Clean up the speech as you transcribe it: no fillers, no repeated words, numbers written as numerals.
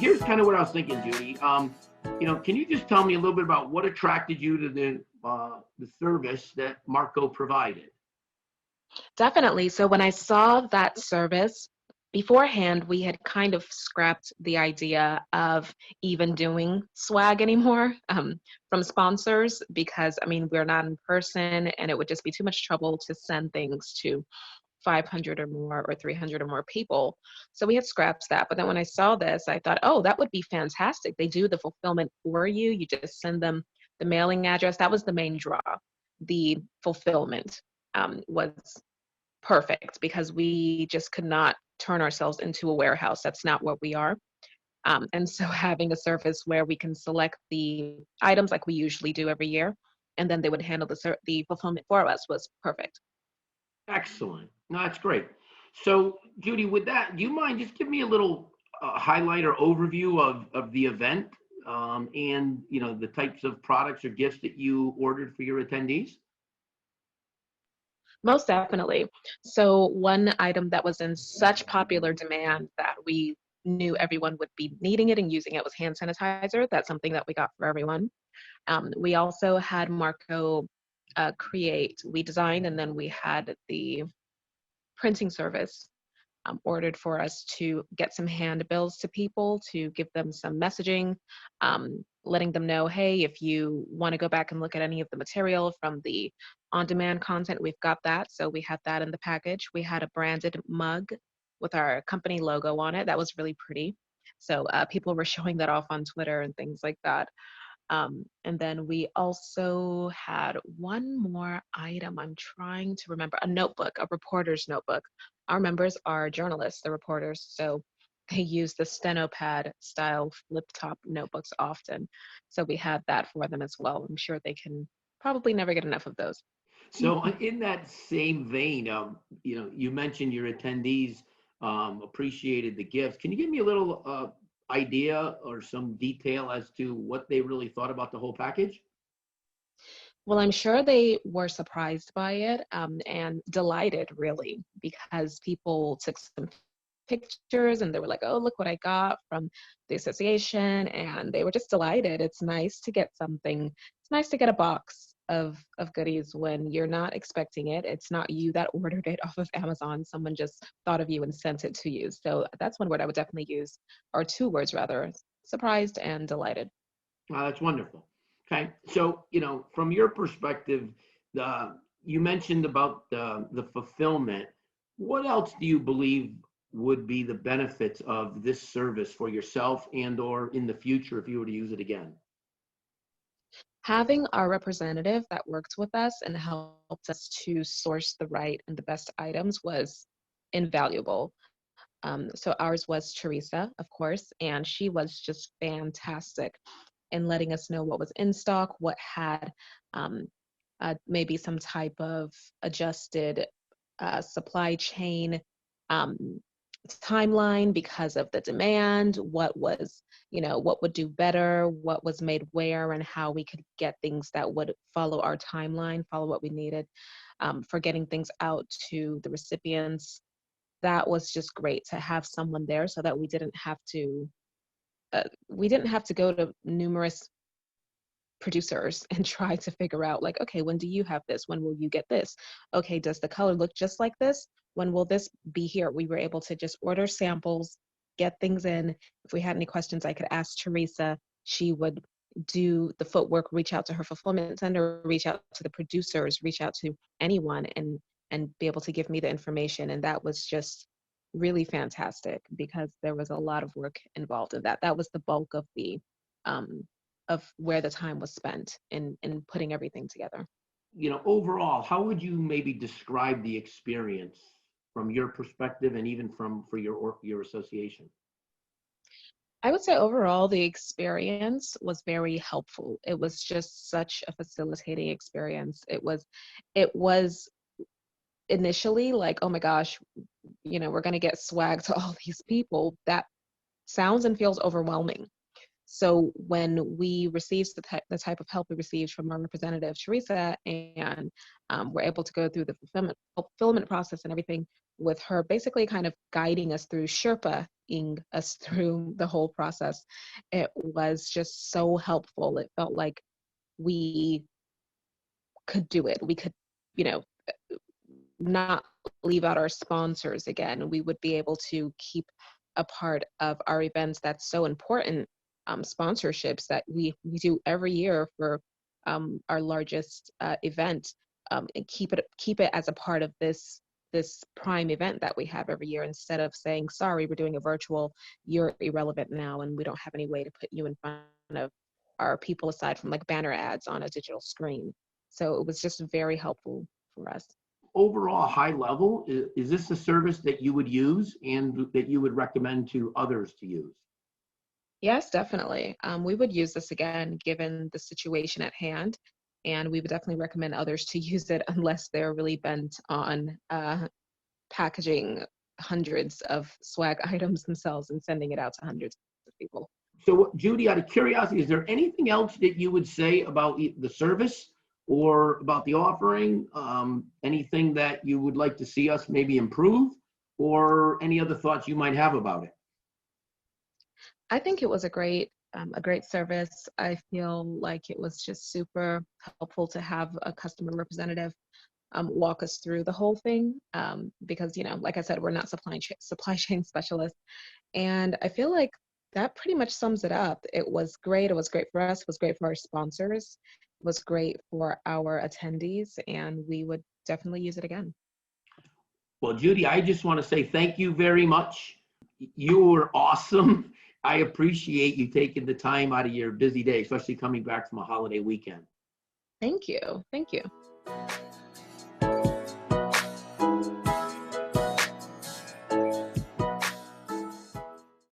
here's kind of what I was thinking, Judy. Can you just tell me a little bit about what attracted you to the service that Marco provided? Definitely. So when I saw that service, beforehand, we had kind of scrapped the idea of even doing swag anymore from sponsors because, I mean, we're not in person and it would just be too much trouble to send things to 500 or more or 300 or more people. So we had scrapped that. But then when I saw this, I thought, oh, that would be fantastic. They do the fulfillment for you. You just send them the mailing address. That was the main draw. The fulfillment was perfect because we just could not turn ourselves into a warehouse. That's not what we are. And so having a service where we can select the items like we usually do every year, and then they would handle the fulfillment for us was perfect. Excellent. No, that's great. So, Judy, with that, do you mind just give me a little highlight or overview of the event and the types of products or gifts that you ordered for your attendees? Most definitely. So one item that was in such popular demand that we knew everyone would be needing it and using it was hand sanitizer. That's something that we got for everyone. We also had Marco we designed and then we had the printing service ordered for us to get some handbills to people to give them some messaging, letting them know, hey, if you want to go back and look at any of the material from the on-demand content, we've got that. So we had that in the package. We had a branded mug with our company logo on it. That was really pretty. So people were showing that off on Twitter and things like that. And then we also had one more item. I'm trying to remember a notebook, a reporter's notebook. Our members are journalists, they're reporters, so they use the Stenopad style flip top notebooks often. So we had that for them as well. I'm sure they can probably never get enough of those. So, in that same vein, you mentioned your attendees appreciated the gifts. Can you give me a little idea or some detail as to what they really thought about the whole package? Well, I'm sure they were surprised by it and delighted, really, because people took some pictures and they were like, oh, look what I got from the association. And they were just delighted. It's nice to get something, it's nice to get a box of goodies when you're not expecting it. It's not you that ordered it off of Amazon. Someone just thought of you and sent it to you. So that's one word I would definitely use, or two words rather, surprised and delighted. That's wonderful. Okay, so from your perspective, you mentioned about the fulfillment. What else do you believe would be the benefits of this service for yourself and or in the future if you were to use it again? Having our representative that worked with us and helped us to source the right and the best items was invaluable. So ours was Teresa, of course, and she was just fantastic in letting us know what was in stock, what had maybe some type of adjusted supply chain um, timeline because of the demand, what was, what would do better, what was made where, and how we could get things that would follow our timeline, follow what we needed for getting things out to the recipients. That was just great to have someone there so that we didn't have to go to numerous producers and try to figure out like, okay, when do you have this? When will you get this? Okay, does the color look just like this? When will this be here? We were able to just order samples, get things in. If we had any questions, I could ask Teresa. She would do the footwork, reach out to her fulfillment center, reach out to the producers, reach out to anyone and be able to give me the information. And that was just really fantastic because there was a lot of work involved in that. That was the bulk of the of where the time was spent in putting everything together. Overall, how would you maybe describe the experience from your perspective and even for your association? I would say overall the experience was very helpful. It was just such a facilitating experience. It was initially like, oh my gosh, we're going to get swag to all these people. That sounds and feels overwhelming. So when we received the type of help we received from our representative, Teresa, and we're able to go through the fulfillment process and everything with her basically kind of guiding us through Sherpa, walking us through the whole process. It was just so helpful. It felt like we could do it. We could, you know, not leave out our sponsors again. We would be able to keep a part of our events that's so important, sponsorships that we do every year for our largest event, and keep it as a part of this prime event that we have every year, instead of saying, sorry, we're doing a virtual, you're irrelevant now, and we don't have any way to put you in front of our people aside from like banner ads on a digital screen. So it was just very helpful for us. Overall, high level, is this a service that you would use and that you would recommend to others to use? Yes, definitely. We would use this again, given the situation at hand, and we would definitely recommend others to use it unless they're really bent on packaging hundreds of swag items themselves and sending it out to hundreds of people. So, Judy, out of curiosity, is there anything else that you would say about the service or about the offering? Anything that you would like to see us maybe improve, or any other thoughts you might have about it? I think it was a great service. I feel like it was just super helpful to have a customer representative walk us through the whole thing, because, you know, like I said, we're not supply chain specialists, and I feel like that pretty much sums it up. It was great. It was great for us. It was great for our sponsors. It was great for our attendees, and we would definitely use it again. Well, Judy, I just want to say thank you very much. You were awesome. I appreciate you taking the time out of your busy day, especially coming back from a holiday weekend. Thank you. Thank you.